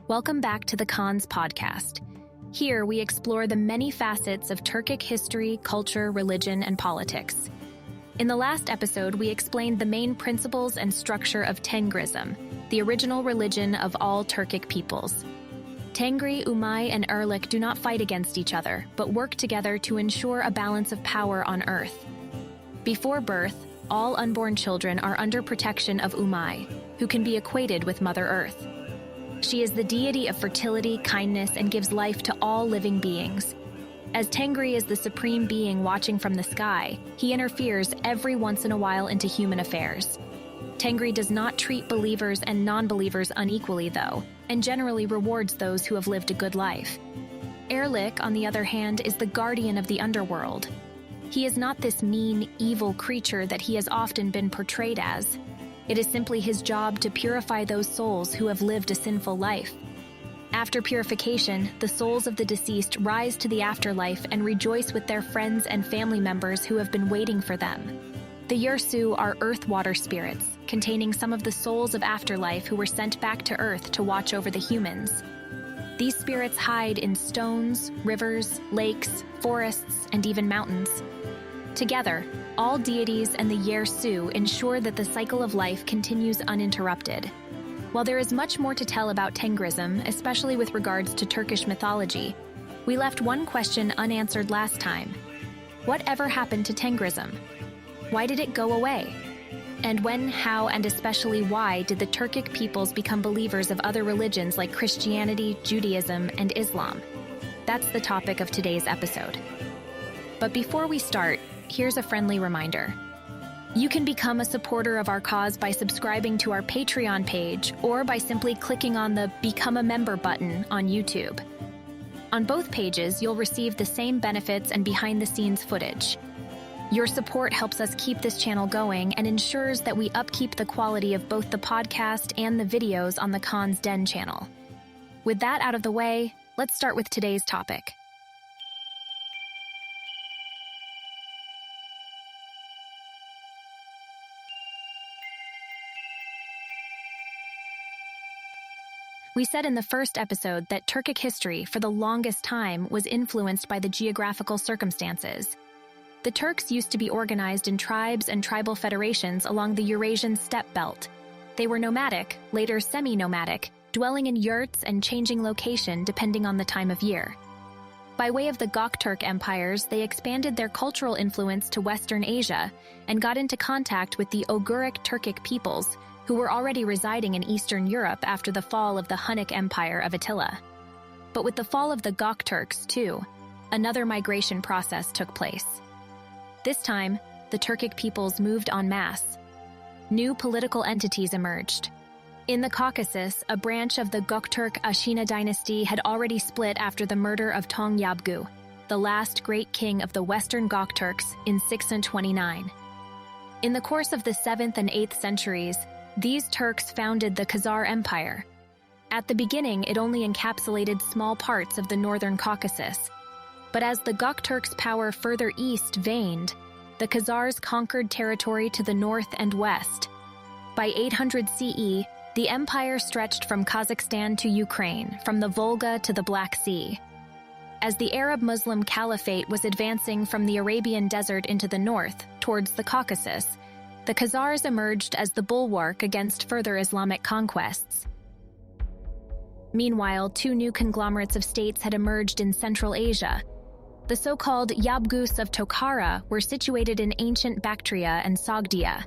Welcome back to the Khans podcast. Here we explore the many facets of Turkic history, culture, religion, and politics. In the last episode, we explained the main principles and structure of Tengrism, the original religion of all Turkic peoples. Tengri, Umay, and Erlik do not fight against each other, but work together to ensure a balance of power on Earth. Before birth, all unborn children are under protection of Umay, who can be equated with Mother Earth. She is the deity of fertility, kindness, and gives life to all living beings. As Tengri is the supreme being watching from the sky, he interferes every once in a while into human affairs. Tengri does not treat believers and non-believers unequally, though, and generally rewards those who have lived a good life. Erlik, on the other hand, is the guardian of the underworld. He is not this mean, evil creature that he has often been portrayed as. It is simply his job to purify those souls who have lived a sinful life. After purification, the souls of the deceased rise to the afterlife and rejoice with their friends and family members who have been waiting for them. The Yursu are earth-water spirits, containing some of the souls of afterlife who were sent back to Earth to watch over the humans. These spirits hide in stones, rivers, lakes, forests, and even mountains. Together, all deities and the Yersu ensure that the cycle of life continues uninterrupted. While there is much more to tell about Tengrism, especially with regards to Turkish mythology, we left one question unanswered last time. Whatever happened to Tengrism? Why did it go away? And when, how, and especially why did the Turkic peoples become believers of other religions like Christianity, Judaism, and Islam? That's the topic of today's episode. But before we start, here's a friendly reminder. You can become a supporter of our cause by subscribing to our Patreon page or by simply clicking on the Become a Member button on YouTube. On both pages, you'll receive the same benefits and behind-the-scenes footage. Your support helps us keep this channel going and ensures that we upkeep the quality of both the podcast and the videos on the Khans Den channel. With that out of the way, let's start with today's topic. We said in the first episode that Turkic history, for the longest time, was influenced by the geographical circumstances. The Turks used to be organized in tribes and tribal federations along the Eurasian steppe belt. They were nomadic, later semi-nomadic, dwelling in yurts and changing location depending on the time of year. By way of the Göktürk empires, they expanded their cultural influence to Western Asia and got into contact with the Uyghuric Turkic peoples, who were already residing in Eastern Europe after the fall of the Hunnic Empire of Attila. But with the fall of the Göktürks, too, another migration process took place. This time, the Turkic peoples moved en masse. New political entities emerged. In the Caucasus, a branch of the Göktürk Ashina dynasty had already split after the murder of Tong Yabgu, the last great king of the Western Göktürks, in 629. In the course of the 7th and 8th centuries, these Turks founded the Khazar Empire. At the beginning, it only encapsulated small parts of the northern Caucasus. But as the Göktürks' power further east waned, the Khazars conquered territory to the north and west. By 800 CE, the empire stretched from Kazakhstan to Ukraine, from the Volga to the Black Sea. As the Arab Muslim Caliphate was advancing from the Arabian Desert into the north, towards the Caucasus, the Khazars emerged as the bulwark against further Islamic conquests. Meanwhile, two new conglomerates of states had emerged in Central Asia. The so-called Yabgus of Tokhara were situated in ancient Bactria and Sogdia.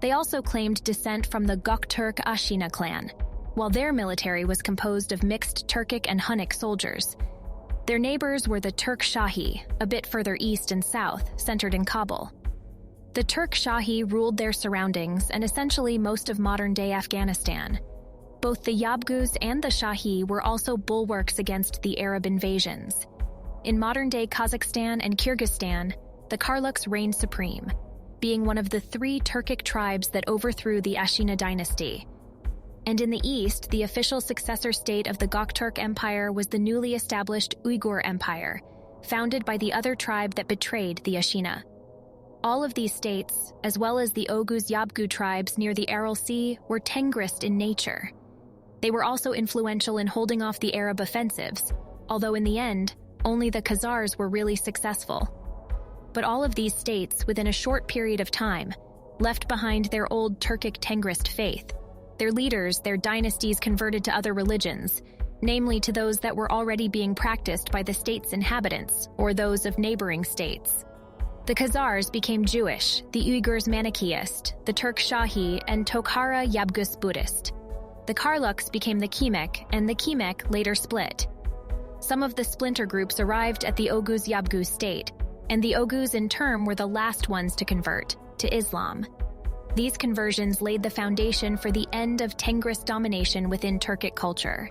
They also claimed descent from the Göktürk Ashina clan, while their military was composed of mixed Turkic and Hunnic soldiers. Their neighbors were the Turk Shahi, a bit further east and south, centered in Kabul. The Turk Shahi ruled their surroundings and essentially most of modern-day Afghanistan. Both the Yabgus and the Shahi were also bulwarks against the Arab invasions. In modern-day Kazakhstan and Kyrgyzstan, the Karluks reigned supreme, being one of the 3 Turkic tribes that overthrew the Ashina dynasty. And in the east, the official successor state of the Göktürk Empire was the newly established Uyghur Empire, founded by the other tribe that betrayed the Ashina. All of these states, as well as the Oghuz Yabgu tribes near the Aral Sea, were Tengrist in nature. They were also influential in holding off the Arab offensives, although in the end, only the Khazars were really successful. But all of these states, within a short period of time, left behind their old Turkic Tengrist faith. Their leaders, their dynasties converted to other religions, namely to those that were already being practiced by the state's inhabitants or those of neighboring states. The Khazars became Jewish, the Uyghurs Manicheist, the Turks Shahi, and Tokhara Yabgus Buddhist. The Karluks became the Kemek, and the Kemek later split. Some of the splinter groups arrived at the Oghuz Yabgu state, and the Oghuz in turn were the last ones to convert to Islam. These conversions laid the foundation for the end of Tengrist domination within Turkic culture.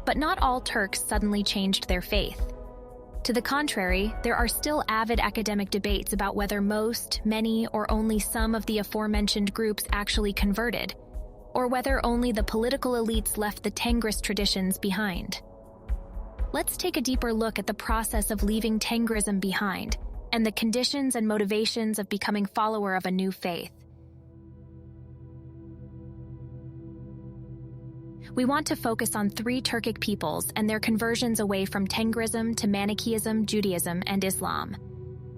But not all Turks suddenly changed their faith. To the contrary, there are still avid academic debates about whether most, many, or only some of the aforementioned groups actually converted, or whether only the political elites left the Tengrist traditions behind. Let's take a deeper look at the process of leaving Tengrism behind and the conditions and motivations of becoming follower of a new faith. We want to focus on 3 Turkic peoples and their conversions away from Tengrism to Manicheism, Judaism, and Islam.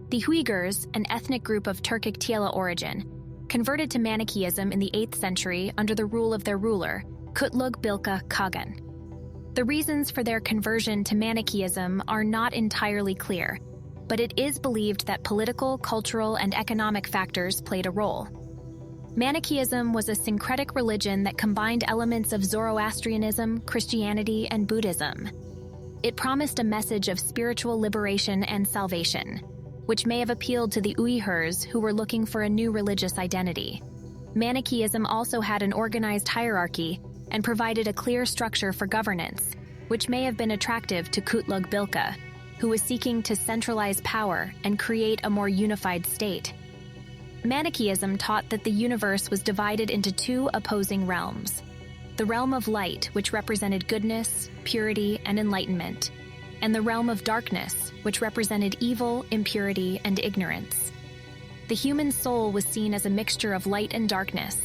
The Uyghurs, an ethnic group of Turkic Tiela origin, converted to Manicheism in the 8th century under the rule of their ruler, Kutlug Bilge Kaghan. The reasons for their conversion to Manicheism are not entirely clear, but it is believed that political, cultural, and economic factors played a role. Manichaeism was a syncretic religion that combined elements of Zoroastrianism, Christianity, and Buddhism. It promised a message of spiritual liberation and salvation, which may have appealed to the Uyghurs who were looking for a new religious identity. Manichaeism also had an organized hierarchy and provided a clear structure for governance, which may have been attractive to Kutlug Bilge, who was seeking to centralize power and create a more unified state. Manichaeism taught that the universe was divided into 2 opposing realms: the realm of light, which represented goodness, purity, and enlightenment, and the realm of darkness, which represented evil, impurity, and ignorance. The human soul was seen as a mixture of light and darkness,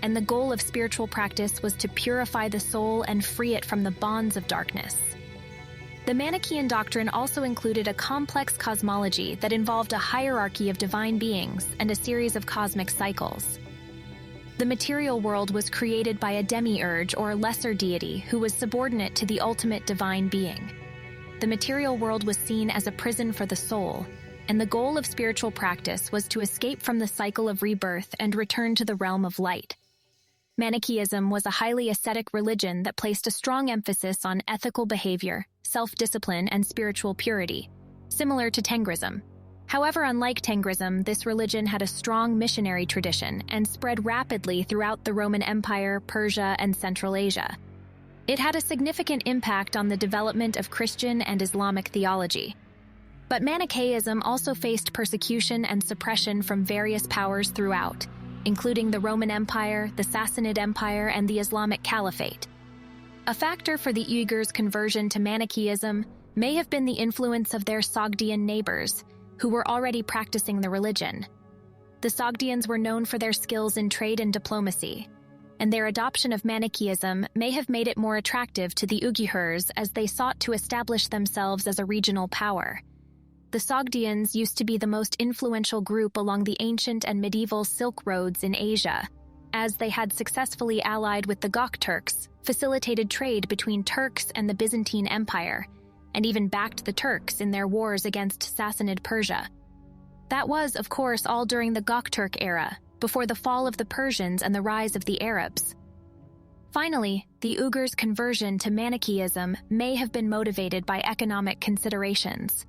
and the goal of spiritual practice was to purify the soul and free it from the bonds of darkness. The Manichaean doctrine also included a complex cosmology that involved a hierarchy of divine beings and a series of cosmic cycles. The material world was created by a demiurge or lesser deity who was subordinate to the ultimate divine being. The material world was seen as a prison for the soul, and the goal of spiritual practice was to escape from the cycle of rebirth and return to the realm of light. Manichaeism was a highly ascetic religion that placed a strong emphasis on ethical behavior, self-discipline, and spiritual purity, similar to Tengrism. However, unlike Tengrism, this religion had a strong missionary tradition and spread rapidly throughout the Roman Empire, Persia, and Central Asia. It had a significant impact on the development of Christian and Islamic theology. But Manichaeism also faced persecution and suppression from various powers throughout, including the Roman Empire, the Sassanid Empire, and the Islamic Caliphate. A factor for the Uyghurs' conversion to Manichaeism may have been the influence of their Sogdian neighbors, who were already practicing the religion. The Sogdians were known for their skills in trade and diplomacy, and their adoption of Manichaeism may have made it more attractive to the Uyghurs as they sought to establish themselves as a regional power. The Sogdians used to be the most influential group along the ancient and medieval Silk Roads in Asia, as they had successfully allied with the Göktürks, facilitated trade between Turks and the Byzantine Empire, and even backed the Turks in their wars against Sassanid Persia. That was, of course, all during the Göktürk era, before the fall of the Persians and the rise of the Arabs. Finally, the Uyghurs' conversion to Manichaeism may have been motivated by economic considerations.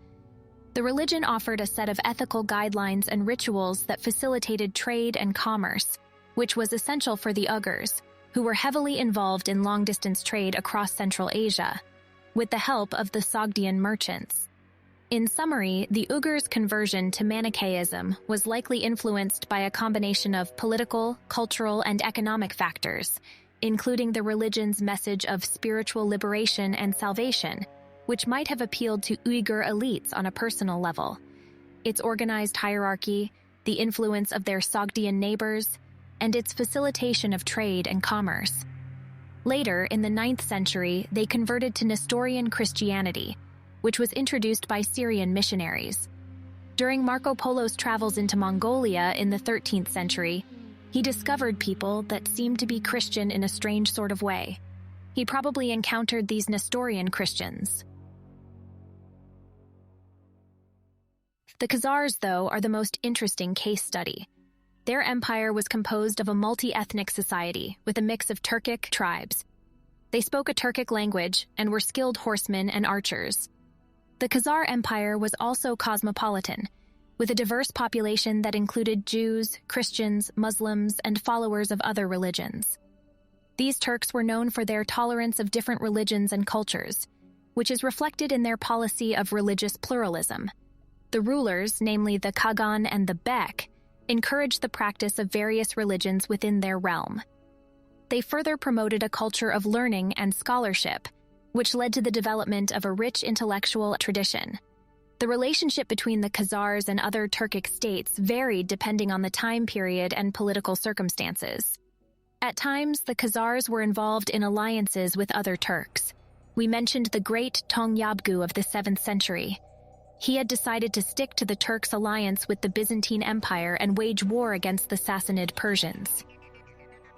The religion offered a set of ethical guidelines and rituals that facilitated trade and commerce, which was essential for the Uyghurs, who were heavily involved in long-distance trade across Central Asia, with the help of the Sogdian merchants. In summary, the Uyghurs' conversion to Manichaeism was likely influenced by a combination of political, cultural, and economic factors, including the religion's message of spiritual liberation and salvation, which might have appealed to Uyghur elites on a personal level. Its organized hierarchy, the influence of their Sogdian neighbors, and its facilitation of trade and commerce. Later, in the 9th century, they converted to Nestorian Christianity, which was introduced by Syrian missionaries. During Marco Polo's travels into Mongolia in the 13th century, he discovered people that seemed to be Christian in a strange sort of way. He probably encountered these Nestorian Christians. The Khazars, though, are the most interesting case study. Their empire was composed of a multi-ethnic society with a mix of Turkic tribes. They spoke a Turkic language and were skilled horsemen and archers. The Khazar Empire was also cosmopolitan, with a diverse population that included Jews, Christians, Muslims, and followers of other religions. These Turks were known for their tolerance of different religions and cultures, which is reflected in their policy of religious pluralism. The rulers, namely the Khagan and the Bek, encouraged the practice of various religions within their realm. They further promoted a culture of learning and scholarship, which led to the development of a rich intellectual tradition. The relationship between the Khazars and other Turkic states varied depending on the time period and political circumstances. At times, the Khazars were involved in alliances with other Turks. We mentioned the great Tong Yabgu of the 7th century. He had decided to stick to the Turks' alliance with the Byzantine Empire and wage war against the Sassanid Persians.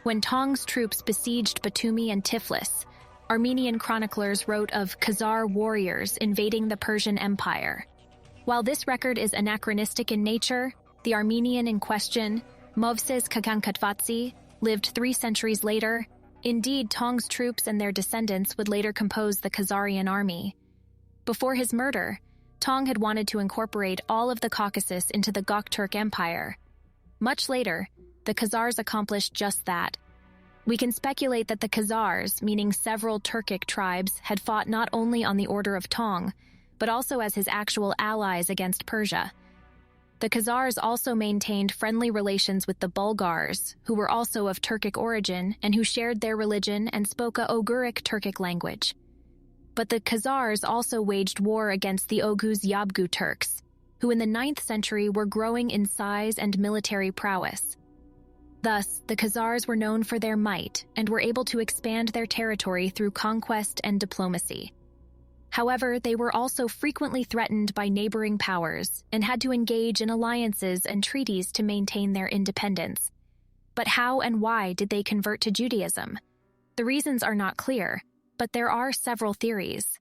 When Tong's troops besieged Batumi and Tiflis, Armenian chroniclers wrote of Khazar warriors invading the Persian Empire. While this record is anachronistic in nature, the Armenian in question, Movses Kakankatvatsi, lived 3 centuries later. Indeed, Tong's troops and their descendants would later compose the Khazarian army. Before his murder, Tong had wanted to incorporate all of the Caucasus into the Göktürk Empire. Much later, the Khazars accomplished just that. We can speculate that the Khazars, meaning several Turkic tribes, had fought not only on the order of Tong, but also as his actual allies against Persia. The Khazars also maintained friendly relations with the Bulgars, who were also of Turkic origin and who shared their religion and spoke a Oghuric Turkic language. But the Khazars also waged war against the Oghuz Yabgu Turks, who in the 9th century were growing in size and military prowess. Thus, the Khazars were known for their might and were able to expand their territory through conquest and diplomacy. However, they were also frequently threatened by neighboring powers and had to engage in alliances and treaties to maintain their independence. But how and why did they convert to Judaism? The reasons are not clear, but there are several theories.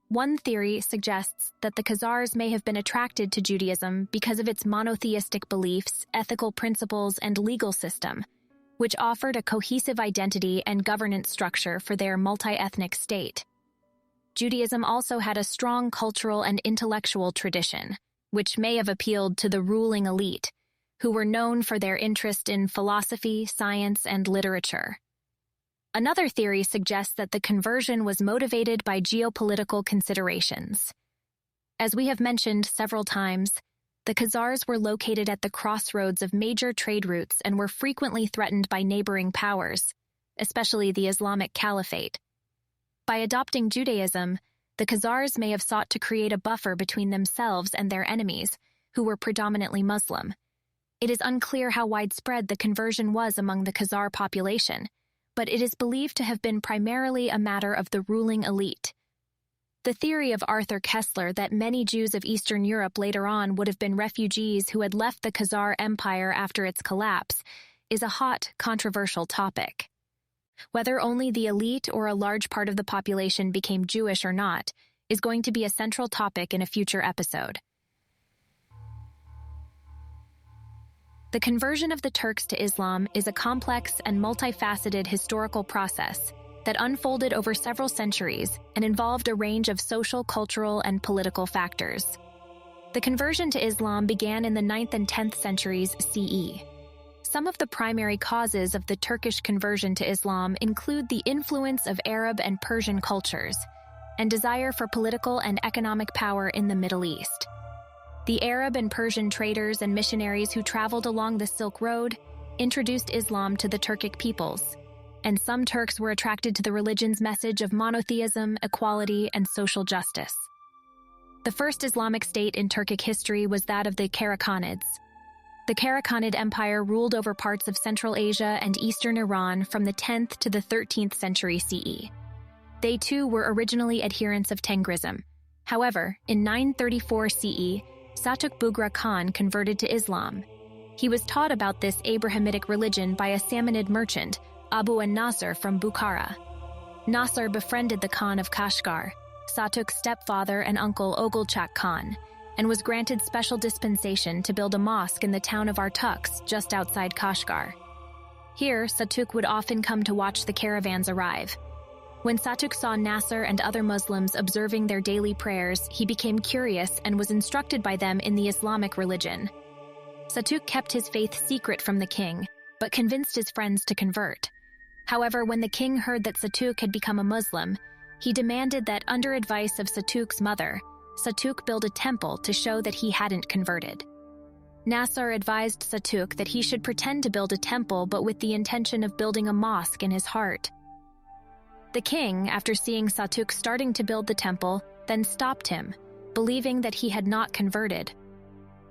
One theory suggests that the Khazars may have been attracted to Judaism because of its monotheistic beliefs, ethical principles, and legal system, which offered a cohesive identity and governance structure for their multi-ethnic state. Judaism also had a strong cultural and intellectual tradition, which may have appealed to the ruling elite, who were known for their interest in philosophy, science, and literature. Another theory suggests that the conversion was motivated by geopolitical considerations. As we have mentioned several times, the Khazars were located at the crossroads of major trade routes and were frequently threatened by neighboring powers, especially the Islamic Caliphate. By adopting Judaism, the Khazars may have sought to create a buffer between themselves and their enemies, who were predominantly Muslim. It is unclear how widespread the conversion was among the Khazar population, but it is believed to have been primarily a matter of the ruling elite. The theory of Arthur Koestler that many Jews of Eastern Europe later on would have been refugees who had left the Khazar Empire after its collapse is a hot, controversial topic. Whether only the elite or a large part of the population became Jewish or not is going to be a central topic in a future episode. The conversion of the Turks to Islam is a complex and multifaceted historical process that unfolded over several centuries and involved a range of social, cultural, and political factors. The conversion to Islam began in the 9th and 10th centuries CE. Some of the primary causes of the Turkish conversion to Islam include the influence of Arab and Persian cultures and desire for political and economic power in the Middle East. The Arab and Persian traders and missionaries who traveled along the Silk Road introduced Islam to the Turkic peoples, and some Turks were attracted to the religion's message of monotheism, equality, and social justice. The first Islamic state in Turkic history was that of the Karakhanids. The Karakhanid Empire ruled over parts of Central Asia and eastern Iran from the 10th to the 13th century CE. They too were originally adherents of Tengrism. However, in 934 CE, Satuk Bughra Khan converted to Islam. He was taught about this Abrahamitic religion by a Samanid merchant, Abu an-Nasr from Bukhara. Nasr befriended the Khan of Kashgar, Satuk's stepfather and uncle Ogulchak Khan, and was granted special dispensation to build a mosque in the town of Turks just outside Kashgar. Here, Satuk would often come to watch the caravans arrive. When Satuk saw Nasr and other Muslims observing their daily prayers, he became curious and was instructed by them in the Islamic religion. Satuk kept his faith secret from the king, but convinced his friends to convert. However, when the king heard that Satuk had become a Muslim, he demanded that, under advice of Satuk's mother, Satuk build a temple to show that he hadn't converted. Nasr advised Satuk that he should pretend to build a temple but with the intention of building a mosque in his heart. The king, after seeing Satuk starting to build the temple, then stopped him, believing that he had not converted.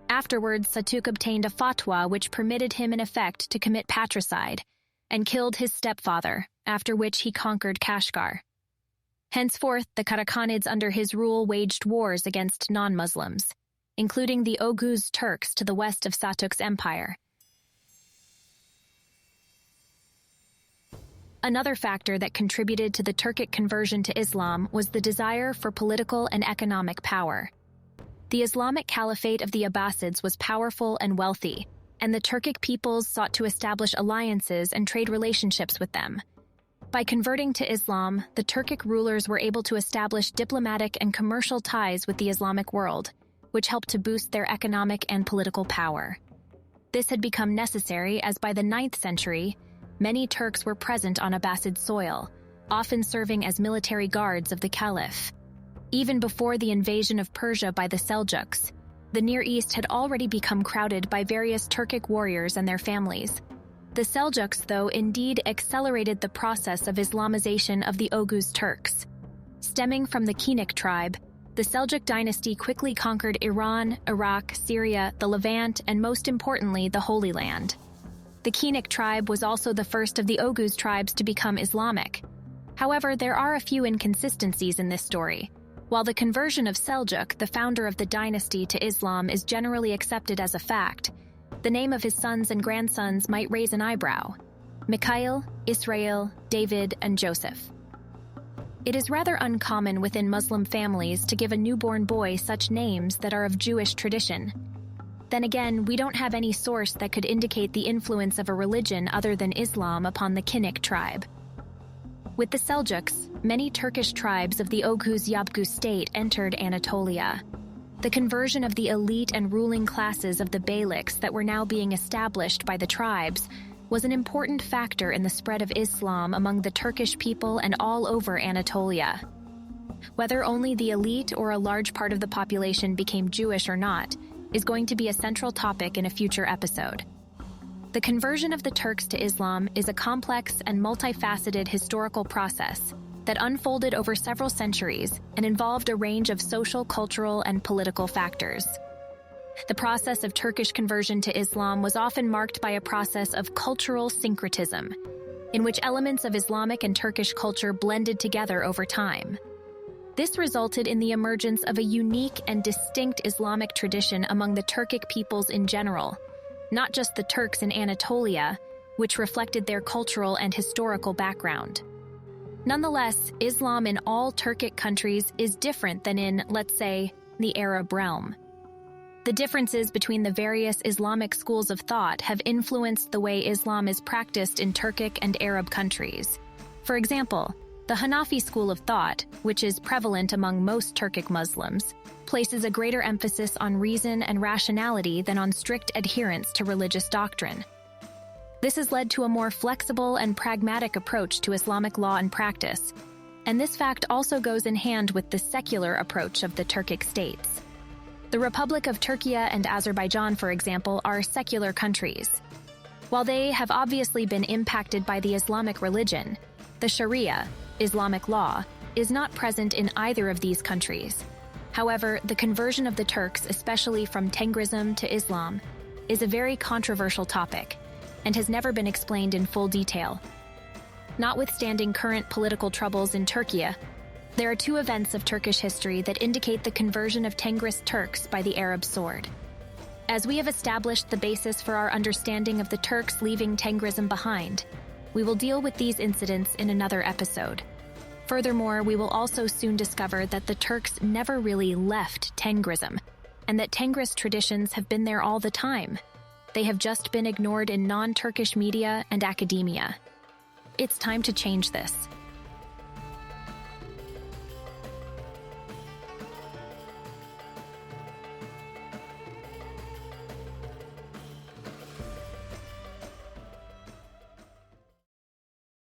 Afterwards, Satuk obtained a fatwa which permitted him in effect to commit patricide, and killed his stepfather, after which he conquered Kashgar. Henceforth, the Karakhanids under his rule waged wars against non-Muslims, including the Uyghurs Turks to the west of Satuk's empire. Another factor that contributed to the Turkic conversion to Islam was the desire for political and economic power. The Islamic Caliphate of the Abbasids was powerful and wealthy, and the Turkic peoples sought to establish alliances and trade relationships with them. By converting to Islam, the Turkic rulers were able to establish diplomatic and commercial ties with the Islamic world, which helped to boost their economic and political power. This had become necessary as by the 9th century, many Turks were present on Abbasid soil, often serving as military guards of the Caliph. Even before the invasion of Persia by the Seljuks, the Near East had already become crowded by various Turkic warriors and their families. The Seljuks, though, indeed accelerated the process of Islamization of the Uyghurs Turks. Stemming from the Khazar tribe, the Seljuk dynasty quickly conquered Iran, Iraq, Syria, the Levant, and most importantly, the Holy Land. The Khazar tribe was also the first of the Uyghurs tribes to become Islamic. However, there are a few inconsistencies in this story. While the conversion of Seljuk, the founder of the dynasty, to Islam is generally accepted as a fact, the name of his sons and grandsons might raise an eyebrow: Mikhail, Israel, David, and Joseph. It is rather uncommon within Muslim families to give a newborn boy such names that are of Jewish tradition. Then again, we don't have any source that could indicate the influence of a religion other than Islam upon the Khazar tribe. With the Seljuks, many Turkish tribes of the Oghuz Yabgu state entered Anatolia. The conversion of the elite and ruling classes of the Beyliks that were now being established by the tribes was an important factor in the spread of Islam among the Turkish people and all over Anatolia. Whether only the elite or a large part of the population became Jewish or not is going to be a central topic in a future episode. The conversion of the Turks to Islam is a complex and multifaceted historical process that unfolded over several centuries and involved a range of social, cultural, and political factors. The process of Turkish conversion to Islam was often marked by a process of cultural syncretism, in which elements of Islamic and Turkish culture blended together over time. This resulted in the emergence of a unique and distinct Islamic tradition among the Turkic peoples in general, not just the Turks in Anatolia, which reflected their cultural and historical background. Nonetheless, Islam in all Turkic countries is different than in, let's say, the Arab realm. The differences between the various Islamic schools of thought have influenced the way Islam is practiced in Turkic and Arab countries. For example, the Hanafi school of thought, which is prevalent among most Turkic Muslims, places a greater emphasis on reason and rationality than on strict adherence to religious doctrine. This has led to a more flexible and pragmatic approach to Islamic law and practice, and this fact also goes in hand with the secular approach of the Turkic states. The Republic of Turkey and Azerbaijan, for example, are secular countries. While they have obviously been impacted by the Islamic religion, the Sharia, Islamic law, is not present in either of these countries. However, the conversion of the Turks, especially from Tengrism to Islam, is a very controversial topic and has never been explained in full detail. Notwithstanding current political troubles in Turkey, there are two events of Turkish history that indicate the conversion of Tengris Turks by the Arab sword. As we have established the basis for our understanding of the Turks leaving Tengrism behind, we will deal with these incidents in another episode. Furthermore, we will also soon discover that the Turks never really left Tengrism, and that Tengris traditions have been there all the time. They have just been ignored in non-Turkish media and academia. It's time to change this.